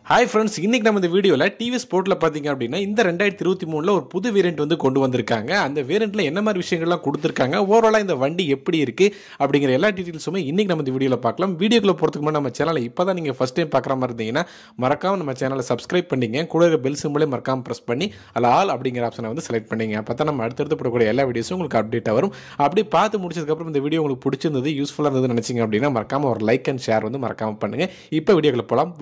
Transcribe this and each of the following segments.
Hi friends, இன்னைக்கு நம்ம இந்த வீடியோவில் டிவிஎஸ் ஸ்போர்ட்டில் பார்த்தீங்க அப்படின்னா இந்த 2023 ஒரு புது வேரியண்ட் வந்து கொண்டு வந்திருக்காங்க. அந்த வேரியண்ட்டில் என்ன மாதிரி விஷயங்கள்லாம் கொடுத்துருக்காங்க, ஓவராலாக இந்த வண்டி எப்படி இருக்குது அப்படிங்கிற எல்லா டீட்டெயில்ஸுமே இன்னைக்கு நம்ம இந்த வீடியோவில் பார்க்கலாம். வீடியோக்குள்ள போகிறதுக்கு முன்னாடி நம்ம சேனலை இப்போ தான் நீங்கள் ஃபஸ்ட் டைம் பார்க்குற மாதிரி இருந்தீங்கன்னா மறக்காமல் நம்ம சேனலை சப்ஸ்கிரைப் பண்ணிங்க. கூட இருக்க பெல் சிம்பிளே மறக்காமல் ப்ரெஸ் பண்ணி அதில் ஆல் அப்படிங்கிற ஆப்ஷனை வந்து செலக்ட் பண்ணிங்க. அப்போ தான் நம்ம அடுத்தடுத்து போடக்கூடிய எல்லா வீடியோஸும் உங்களுக்கு அப்டேட்டாக வரும். அப்படி பார்த்து முடிச்சதுக்கப்புறம் இந்த வீடியோ உங்களுக்கு பிடிச்சிருந்தது, யூஸ்ஃபுல்லாக இருந்ததுன்னு நினச்சிங்க அப்படின்னா மறக்காமல் ஒரு லைக் அண்ட் ஷேர் வந்து மறக்காமல் பண்ணுங்கள். இப்போ வீடியோக்குள்ள போகலாம்.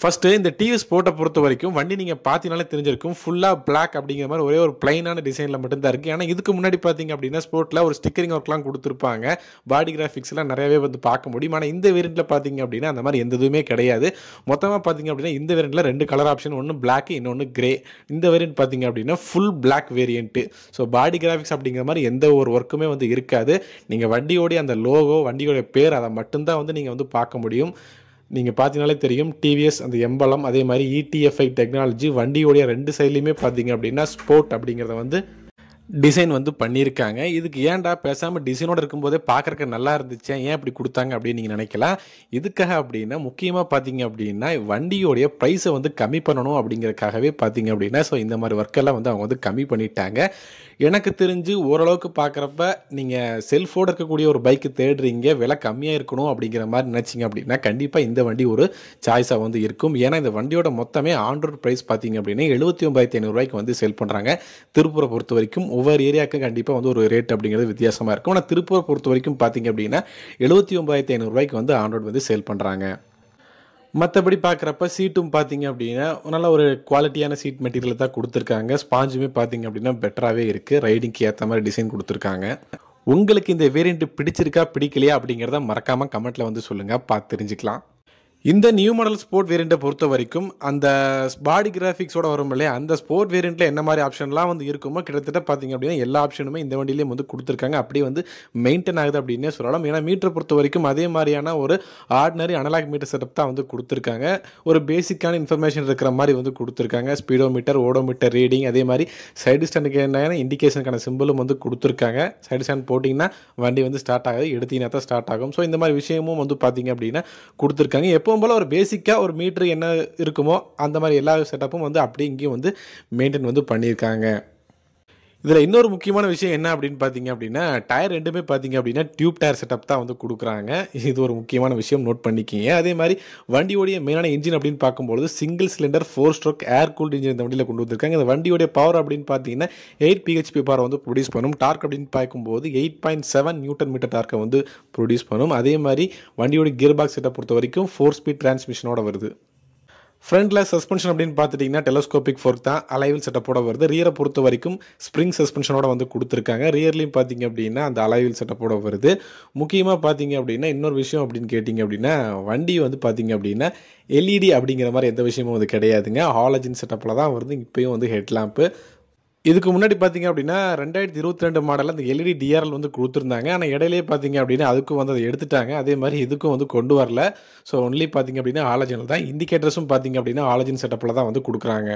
ஃபஸ்ட்டு இந்த டிவிஎஸ் ஸ்போர்ட்டை பொறுத்த வரைக்கும் வண்டி நீங்கள் பார்த்தீங்கனாலே தெரிஞ்சிருக்கும். ஃபுல்லாக பிளாக் அப்படிங்கிற மாதிரி ஒரே ஒரு பிளைனான டிசைனில் மட்டும்தான் இருக்குது. ஆனால் இதுக்கு முன்னாடி பார்த்தீங்க அப்படின்னா ஸ்போர்ட்டில் ஒரு ஸ்டிக்கரிங் ஒர்க்லாம் கொடுத்துருப்பாங்க. பாடி கிராஃபிக்ஸ்லாம் நிறையவே வந்து பார்க்க முடியும். ஆனால் இந்த வேரியண்ட்டில் பார்த்தீங்க அப்படின்னா அந்த மாதிரி எந்த இதுவுமே கிடையாது. மொத்தமாக பார்த்தீங்க அப்படின்னா இந்த வேரியண்ட்டில் 2 கலர் ஆப்ஷன், ஒன்று பிளாக் இன்னொன்று கிரே. இந்த வேரியண்ட் பார்த்தீங்க அப்படின்னா full black variant. So body graphics அப்படிங்கிற மாதிரி எந்த ஒரு ஒர்க்குமே வந்து இருக்காது. நீங்கள் வண்டியோடைய அந்த லோகோ, வண்டியோடைய பேர், அதை மட்டும்தான் வந்து நீங்கள் வந்து பார்க்க முடியும். நீங்கள் பார்த்தீங்கனாலே தெரியும் டிவிஎஸ் அந்த எம்பலம், அதே மாதிரி இடிஎஃப்ஐ டெக்னாலஜி வண்டியோடைய 2 சைட்லையுமே பார்த்தீங்க அப்படின்னா ஸ்போர்ட் அப்படிங்கிறத வந்து டிசைன் வந்து பண்ணியிருக்காங்க. இதுக்கு ஏன்டா பேசாமல் டிசைனோடு இருக்கும்போதே பார்க்குறக்கு நல்லா இருந்துச்சு, ஏன் இப்படி கொடுத்தாங்க அப்படின்னு நீங்கள் நினைக்கலாம். இதுக்காக அப்படின்னா முக்கியமாக பார்த்தீங்க அப்படின்னா வண்டியோடைய ப்ரைஸை வந்து கம்மி பண்ணணும் அப்படிங்கிறதுக்காகவே பார்த்தீங்க அப்படின்னா ஸோ இந்த மாதிரி ஒர்க்கெல்லாம் வந்து அவங்க வந்து கம்மி பண்ணிட்டாங்க. எனக்கு தெரிஞ்சு ஓரளவுக்கு பார்க்குறப்ப நீங்கள் செல்ஃபோடு இருக்கக்கூடிய ஒரு பைக்கு தேடுறீங்க, விலை கம்மியாக இருக்கணும் அப்படிங்கிற மாதிரி நினச்சிங்க அப்படின்னா கண்டிப்பாக இந்த வண்டி ஒரு சாய்ஸாக வந்து இருக்கும். ஏன்னா இந்த வண்டியோட மொத்தமே ஆன் ரோட் ப்ரைஸ் பார்த்தீங்க அப்படின்னா 79,500 வந்து சேல் பண்ணுறாங்க. திருப்பூரை பொறுத்த வரைக்கும் ஒவ்வொரு ஏரியாவுக்கு கண்டிப்பாக வந்து ஒரு ரேட் அப்படிங்கிறது வித்தியாசமாக இருக்கும். ஆனால் திருப்பூரை பொறுத்த வரைக்கும் பார்த்தீங்க அப்படின்னா 79,500 வந்து ஆன் ரோட் வந்து சேல் பண்ணுறாங்க. மற்றபடி பார்க்குறப்ப சீட்டும் பார்த்தீங்க அப்படின்னா நல்ல ஒரு குவாலிட்டியான சீட் மெட்டீரியல் தான் கொடுத்துருக்காங்க. ஸ்பாஞ்சுமே பார்த்தீங்க அப்படின்னா பெட்டராகவே இருக்குது. ரைடிங்க்கு ஏற்ற மாதிரி டிசைன் கொடுத்துருக்காங்க. உங்களுக்கு இந்த வேரியண்ட் பிடிச்சிருக்கா பிடிக்கலையா அப்படிங்கிறத மறக்காமல் கமெண்ட்டில் வந்து சொல்லுங்கள், பார்த்து தெரிஞ்சுக்கலாம். இந்த நியூ மாடல் ஸ்போர்ட் வேரியண்ட்டை பொறுத்த வரைக்கும் அந்த பாடி கிராஃபிக்ஸோட வரும் இல்லையா, அந்த ஸ்போர்ட் வேரியண்ட்டில் என்ன மாதிரி ஆப்ஷன்லாம் வந்து இருக்குமோ கிட்டத்தட்ட பார்த்தீங்க அப்படின்னா எல்லா ஆப்ஷனுமே இந்த வண்டியிலேயும் வந்து கொடுத்துருக்காங்க. அப்படியே வந்து மெயின்டைன் ஆகுது அப்படின்னே சொல்லலாம். ஏன்னா மீட்டரை பொறுத்த வரைக்கும் அதே மாதிரியான ஒரு ஆர்டினரி அனலாக் மீட்டர் செட்டப் தான் வந்து கொடுத்துருக்காங்க. ஒரு பேசிக்கான இன்ஃபர்மேஷன் இருக்கிற மாதிரி வந்து கொடுத்துருக்காங்க. ஸ்பீடோமீட்டர், ஓடோமீட்டர் ரீடிங், அதே மாதிரி சைடு ஸ்டாண்டுக்கு என்ன இண்டிகேஷனுக்கான சிம்பிளும் வந்து கொடுத்துருக்காங்க. சைடு ஸ்டாண்ட் போட்டிங்கன்னா வண்டி வந்து ஸ்டார்ட் ஆகுது, எடுத்தீங்கன்னா தான் ஸ்டார்ட் ஆகும். ஸோ இந்த மாதிரி விஷயமும் வந்து பார்த்தீங்க அப்படின்னா கொடுத்துருக்காங்க. எப்பவும் போல ஒரு பேசிக்காக ஒரு மீட்ரு என்ன இருக்குமோ அந்த மாதிரி எல்லா செட்டப்பும் வந்து அப்படியே இங்கேயும் வந்து மெயின்டைன் வந்து பண்ணியிருக்காங்க. இதில் இன்னொரு முக்கியமான விஷயம் என்ன அப்படின்னு பார்த்தீங்க அப்படின்னா டயர் ரெண்டுமே பார்த்தீங்க அப்படின்னா டியூப் டயர் செட்டப் தான் வந்து கொடுக்குறாங்க. இது ஒரு முக்கியமான விஷயம், நோட் பண்ணிக்கிங்க. அதே மாதிரி வண்டியோடைய மெயினான இன்ஜின் அப்படின்னு பார்க்கும்போது சிங்கிள் சிலிண்டர் 4 ஸ்ட்ரோக் ஏர் கூல்டு இன்ஜின் இந்த வண்டியில் கொண்டு வந்திருக்காங்க. இந்த வண்டியோடைய பவர் அப்படின்னு பார்த்தீங்கன்னா 8 PHP பவர் வந்து ப்ரொடியூஸ் பண்ணும். டார்க் அப்படின்னு பார்க்கும்போது 8.7 நியூட்டன் மீட்டர் டார்க்கை வந்து ப்ரொடியூஸ் பண்ணும். அதே மாதிரி வண்டியோட கியர் பாக்ஸ் செட்டப் பொறுத்த வரைக்கும் 4 ஸ்பீட் டிரான்ஸ்மிஷனோட வருது. ஃப்ரண்ட்டில் சஸ்பென்ஷன் அப்படின்னு பார்த்துட்டிங்கன்னா டெலஸ்கோபிக் ஃபோர்க் தான் அலைவில் செட்டப்போட வருது. ரியரை பொறுத்த வரைக்கும் ஸ்ப்ரிங் சஸ்பென்ஷனோட வந்து கொடுத்துருக்காங்க. ரியர்லையும் பார்த்தீங்க அப்படின்னா அந்த அலைவில் செட்டப்போட வருது. முக்கியமாக பார்த்தீங்க அப்படின்னா இன்னொரு விஷயம் அப்படின்னு கேட்டிங்க அப்படின்னா வண்டி வந்து பார்த்தீங்க அப்படின்னா எல்இடி அப்படிங்கிற மாதிரி எந்த விஷயமும் வந்து கிடையாதுங்க. ஹாலஜன் செட்டப்பில் தான் வருது. இப்போயும் வந்து ஹெட்லாம்ப்பு. இதுக்கு முன்னாடி பார்த்தீங்க அப்படின்னா 2022 மாடலில் அந்த எல்இடி டிஆர்எல் வந்து கொடுத்துருந்தாங்க. ஆனால் இடையிலே பார்த்தீங்க அப்படின்னா அதுக்கும் வந்து அதை எடுத்துட்டாங்க. அதே மாதிரி இதுக்கும் வந்து கொண்டு வரல. ஸோ ஒன்லி பார்த்தீங்க அப்படின்னா ஆலஜனில் தான். இண்டிகேட்டர்ஸும் பார்த்தீங்க அப்படின்னா ஆலஜன் செட்டப்பில் தான் வந்து கொடுக்குறாங்க.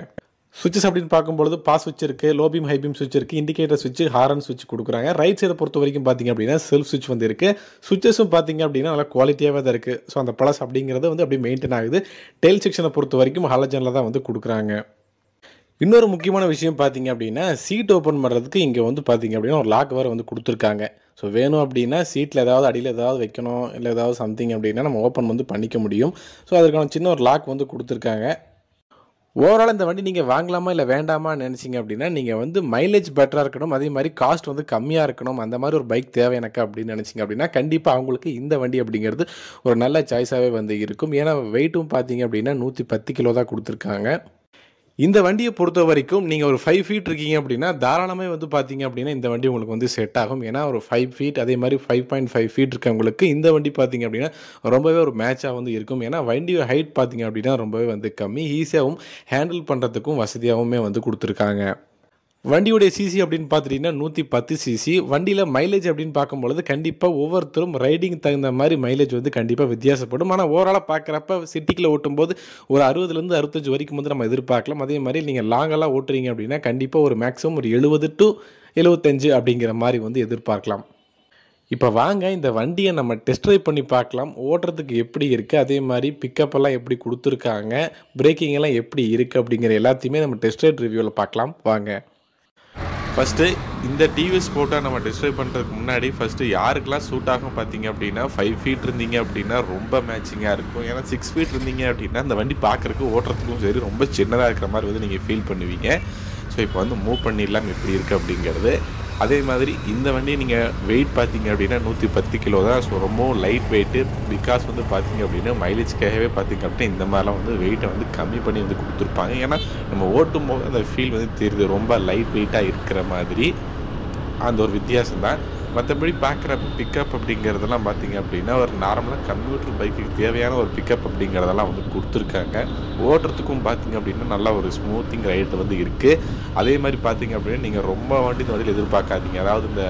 சுவிட்சஸ் அப்படின்னு பார்க்கும்பொழுது பாஸ் சுவிட்ச் இருக்குது, லோ பீம் ஹை பீம் சுவிட்ச் இருக்குது, இண்டிகேட்டர் சுவிட்ச், ஹாரன் சுவிட்ச் கொடுக்குறாங்க. ரைட் சைடை பொறுத்த வரைக்கும் பார்த்தீங்க அப்படின்னா செல்ஃப் சுவிட்ச் வந்து இருக்குது. சுவிட்சஸும் பார்த்தீங்க அப்படின்னா நல்லா குவாலிட்டியாகவே தான் இருக்குது. ஸோ அந்த ப்ளஸ் அப்படிங்கிறது வந்து அப்படியே மெயின்டைன் ஆகுது. டெயில் செக்ஷனை பொறுத்த வரைக்கும் ஹாலஜனில் தான் வந்து கொடுக்குறாங்க. இன்னொரு முக்கியமான விஷயம் பார்த்தீங்க அப்படின்னா சீட் ஓப்பன் பண்ணுறதுக்கு இங்கே வந்து பார்த்தீங்க அப்படின்னா ஒரு லாக் வேறு வந்து கொடுத்துருக்காங்க. ஸோ வேணும் அப்படின்னா சீட்டில் ஏதாவது அடியில் ஏதாவது வைக்கணும், இல்லை ஏதாவது சம்திங் அப்படின்னா நம்ம ஓப்பன் வந்து பண்ணிக்க முடியும். ஸோ அதற்கான சின்ன ஒரு லாக் வந்து கொடுத்துருக்காங்க. ஓவரால் இந்த வண்டி நீங்கள் வாங்கலாமா இல்லை வேண்டாமா நினச்சிங்க அப்படின்னா நீங்கள் வந்து மைலேஜ் பெட்டராக இருக்கணும், அதே மாதிரி காஸ்ட் வந்து கம்மியாக இருக்கணும், அந்த மாதிரி ஒரு பைக் தேவை எனக்கு அப்படின்னு நினச்சிங்க அப்படின்னா கண்டிப்பாக அவங்களுக்கு இந்த வண்டி அப்படிங்கிறது ஒரு நல்ல சாய்ஸாகவே வந்து இருக்கும். ஏன்னா வெயிட்டும் பார்த்தீங்க அப்படின்னா 110 கிலோ தான் கொடுத்துருக்காங்க. இந்த வண்டியை பொறுத்த வரைக்கும் நீங்கள் ஒரு 5 ஃபீட் இருக்கீங்க அப்படின்னா தாராளமே வந்து பார்த்தீங்க அப்படின்னா இந்த வண்டி உங்களுக்கு வந்து செட் ஆகும். ஏன்னா ஒரு 5 ஃபீட் அதே மாதிரி 5.5 ஃபீட் இருக்கவங்களுக்கு இந்த வண்டி பார்த்தீங்க அப்படின்னா ரொம்பவே ஒரு மேட்சாக வந்து இருக்கும். ஏன்னா வண்டியோட ஹைட் பார்த்தீங்க அப்படின்னா ரொம்பவே வந்து கம்மி, ஈஸியாகவும் ஹேண்டில் பண்ணுறதுக்கும் வசதியாகவுமே வந்து கொடுத்துருக்காங்க. வண்டியோடைய சிசி அப்படின்னு பார்த்துட்டிங்கன்னா 110 சிசி. வண்டியில் மைலேஜ் அப்படின்னு பார்க்கும்பொழுது கண்டிப்பாக ஒவ்வொருத்தரும் ரைடிங் தகுந்த மாதிரி மைலேஜ் வந்து கண்டிப்பாக வித்தியாசப்படும். ஆனால் ஓவராலாக பார்க்குறப்ப சிட்டிக்குள்ளே ஓட்டும்போது ஒரு 60லேருந்து 65 வரைக்கும் வந்து நம்ம எதிர்பார்க்கலாம். அதே மாதிரி நீங்கள் லாங்கெல்லாம் ஓட்டுறீங்க அப்படின்னா கண்டிப்பாக ஒரு மேக்ஸிமம் ஒரு 70 to 75 அப்படிங்கிற மாதிரி வந்து எதிர்பார்க்கலாம். இப்போ வாங்க இந்த வண்டியை நம்ம டெஸ்ட் ட்ரைவ் பண்ணி பார்க்கலாம். ஓட்டுறதுக்கு எப்படி இருக்குது, அதே மாதிரி பிக்கப் எல்லாம் எப்படி கொடுத்துருக்காங்க, பிரேக்கிங் எல்லாம் எப்படி இருக்குது அப்படிங்கிற எல்லாத்தையுமே நம்ம டெஸ்ட் ட்ரைவ் ரிவ்யூவில் பார்க்கலாம் வாங்க. ஃபஸ்ட்டு இந்த டிவிஎஸ் ஸ்போர்ட்டை நம்ம டெஸ்ட் ட்ரைவ் பண்ணுறதுக்கு முன்னாடி ஃபஸ்ட்டு யாருக்கெல்லாம் சூட் ஆகும் பார்த்தீங்க அப்படின்னா 5 ஃபீட் இருந்தீங்க அப்படின்னா ரொம்ப மேட்சிங்காக இருக்கும். ஏன்னா 6 ஃபீட் இருந்தீங்க அப்படின்னா அந்த வண்டி பார்க்குறதுக்கு ஓட்டுறதுக்கும் சரி ரொம்ப சின்னதாக இருக்கிற மாதிரி வந்து நீங்கள் ஃபீல் பண்ணுவீங்க. ஸோ இப்போ வந்து மூவ் பண்ணிடலாம் எப்படி இருக்குது அப்படிங்கிறது. அதே மாதிரி இந்த வண்டியை நீங்கள் வெயிட் பார்த்தீங்க அப்படின்னா 110 கிலோ தான். ஸோ ரொம்பவும் லைட் வெயிட்டு. பிகாஸ் வந்து பார்த்தீங்க அப்படின்னா மைலேஜ்க்காகவே பார்த்தீங்க அப்படின்னா இந்த மாதிரிலாம் வந்து வெயிட்டை வந்து கம்மி பண்ணி வந்து கொடுத்துருப்பாங்க. ஏன்னா நம்ம ஓட்டும் போது அந்த ஃபீல் வந்து தெரியுது, ரொம்ப லைட் வெயிட்டாக இருக்கிற மாதிரி. அந்த ஒரு வித்தியாசம் தான். மற்றபடி பார்க்குற பிக்கப் அப்படிங்கிறதெல்லாம் பார்த்தீங்க அப்படின்னா ஒரு நார்மலாக கம்ப்யூட்டர் பைக்குக்கு தேவையான ஒரு பிக்கப் அப்படிங்கிறதெல்லாம் வந்து கொடுத்துருக்காங்க. ஓட்டுறதுக்கும் பார்த்தீங்க அப்படின்னா நல்லா ஒரு ஸ்மூத்திங் ரைடு வந்து இருக்குது. அதே மாதிரி பார்த்தீங்க அப்படின்னா நீங்கள் ரொம்ப வண்டி இந்த வண்டியில் எதிர்பார்க்காதீங்க. அதாவது இந்த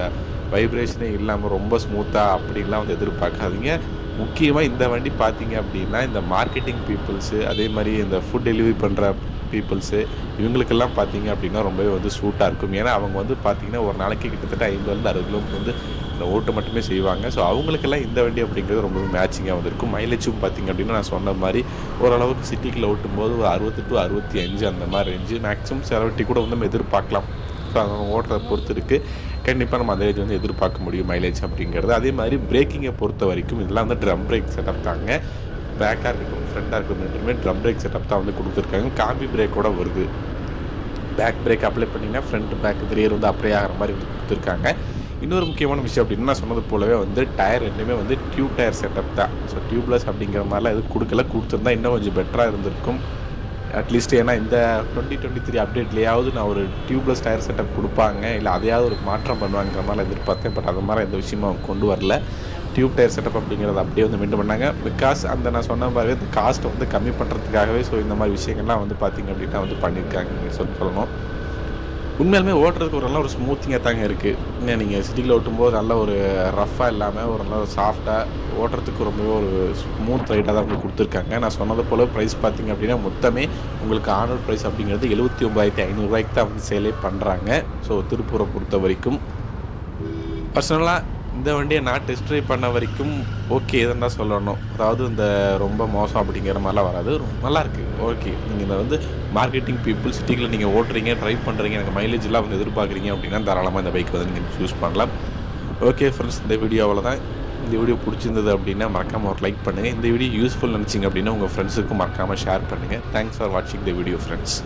வைப்ரேஷனே இல்லாமல் ரொம்ப ஸ்மூத்தாக அப்படின்லாம் வந்து எதிர்பார்க்காதீங்க. முக்கியமாக இந்த வண்டி பார்த்தீங்க அப்படின்னா இந்த மார்க்கெட்டிங் பீப்புள்ஸு, அதே மாதிரி இந்த ஃபுட் டெலிவரி பண்ணுற பீப்புள்ஸு, இவங்களுக்கெல்லாம் பார்த்தீங்க அப்படின்னா ரொம்பவே வந்து சூட்டாக இருக்கும். ஏன்னா அவங்க வந்து பார்த்தீங்கன்னா ஒரு நாளைக்கு கிட்டத்தட்ட 50-60 கிலோமீட்டர் வந்து இந்த ஓட்டு மட்டுமே செய்வாங்க. ஸோ அவங்களுக்கெல்லாம் இந்த வண்டி அப்படிங்கிறது ரொம்பவே மேட்சிங்காக வந்துருக்கும். மைலேஜும் பார்த்தீங்க அப்படின்னா நான் சொன்ன மாதிரி ஓரளவுக்கு சிட்டிக்குள்ளே ஓட்டும்போது ஒரு 60 to 65 அந்த மாதிரி ரேஞ்சு, மேக்ஸிமம் 70 கூட வந்து நம்ம எதிர்பார்க்கலாம். ஸோ அவங்க ஓட்டுறதை பொறுத்து இருக்குது. கண்டிப்பாக நம்ம அந்த ரேஞ்ச் வந்து எதிர்பார்க்க முடியும் மைலேஜ் அப்படிங்கிறது. அதே மாதிரி பிரேக்கிங்கை பொறுத்த வரைக்கும் இதெல்லாம் வந்து ட்ரம் பிரேக் செட்டப் தாங்க. பேக்காக இருக்கட்டும் ஃப்ரண்ட்டாக இருக்கட்டும் ரெண்டுமே ட்ரம் பிரேக் செட்டப் தான் வந்து கொடுத்துருக்காங்க. காம்பி பிரேக்கோட வருது. பேக் பிரேக் அப்ளை பண்ணிங்கன்னா ஃப்ரண்ட் பேக் ரியர் வந்து அப்ளை ஆகிற மாதிரி வந்து கொடுத்துருக்காங்க. இன்னொரு முக்கியமான விஷயம் அப்படின்னா நான் சொன்னது போலவே வந்து டயர் ரெண்டுமே வந்து டியூப் டயர் செட்டப் தான். ஸோ டியூப்லெஸ் அப்படிங்கிற மாதிரிலாம் எதுவும் கொடுத்துருந்தா இன்னும் கொஞ்சம் பெட்டராக இருந்திருக்கும் அட்லீஸ்ட். ஏன்னா இந்த 2023 அப்டேட்லேயாவது நான் ஒரு டியூப்லெஸ் டயர் செட்டப் கொடுப்பாங்க, இல்லை அதையாவது ஒரு மாற்றம் பண்ணுவாங்கிற மாதிரி எதிர்பார்த்தேன். பட் அது மாதிரி எந்த விஷயமும் அவங்க கொண்டு வரல. டியூப் டயர் செட்டப் அப்படிங்கிறத அப்படியே வந்து மெயின்டைன் பண்ணாங்க. பிகாஸ் அந்த நான் சொன்ன மாதிரி இந்த காஸ்ட்டை வந்து கம்மி பண்ணுறதுக்காகவே ஸோ இந்த மாதிரி விஷயங்கள்லாம் வந்து பார்த்திங்க அப்படின்னா வந்து பண்ணியிருக்காங்க சொல்லணும். உண்மையாலுமே ஓட்டுறதுக்கு ஒரு நல்ல ஒரு ஸ்மூத்திங்காக தாங்க இருக்குது. இன்னும் நீங்கள் சிட்டியில் ஓட்டும்போது நல்ல ஒரு ரஃப்பாக இல்லாமல் ஒரு நல்ல ஒரு சாஃப்டாக ஓட்டுறதுக்கு ரொம்பவே ஒரு ஸ்மூத் ரைட்டாக தான் வந்து கொடுத்துருக்காங்க. நான் சொன்னது போல் ப்ரைஸ் பார்த்திங்க அப்படின்னா மொத்தமே உங்களுக்கு ஆனர் ப்ரைஸ் அப்படிங்கிறது 79,500 தான் வந்து சேலே பண்ணுறாங்க. ஸோ திருப்பூரை பொறுத்த வரைக்கும் பர்சனலாக இந்த வண்டியை நான் டெஸ்ட் ட்ரைவ் பண்ண வரைக்கும் ஓகே தான் சொல்லணும். அதாவது இந்த ரொம்ப மோசம் அப்படிங்கிற மாதிரிலாம் வராது, நல்லாயிருக்கு. ஓகே, நீங்கள் இதை வந்து மார்க்கெட்டிங் பீப்புள் சிட்டியில் நீங்கள் ஓட்டுறீங்க, ட்ரைவ் பண்ணுறீங்க, எனக்கு மைலேஜெலாம் வந்து எதிர்பார்க்குறீங்க அப்படின்னா தாராளமாக இந்த பைக் வந்து நீங்கள் சூஸ் பண்ணலாம். ஓகே ஃப்ரெண்ட்ஸ், இந்த வீடியோவில் தான். இந்த வீடியோ பிடிச்சிருந்தது அப்படின்னா மறக்காமல் ஒரு லைக் பண்ணுங்கள். இந்த வீடியோ யூஸ்ஃபுல் நினச்சிங்க அப்படின்னா உங்கள் ஃப்ரெண்ட்ஸுக்கும் மறக்காமல் ஷேர் பண்ணுங்கள். தேங்க்ஸ் ஃபார் வாட்சிங் த வீடியோ ஃப்ரெண்ட்ஸ்.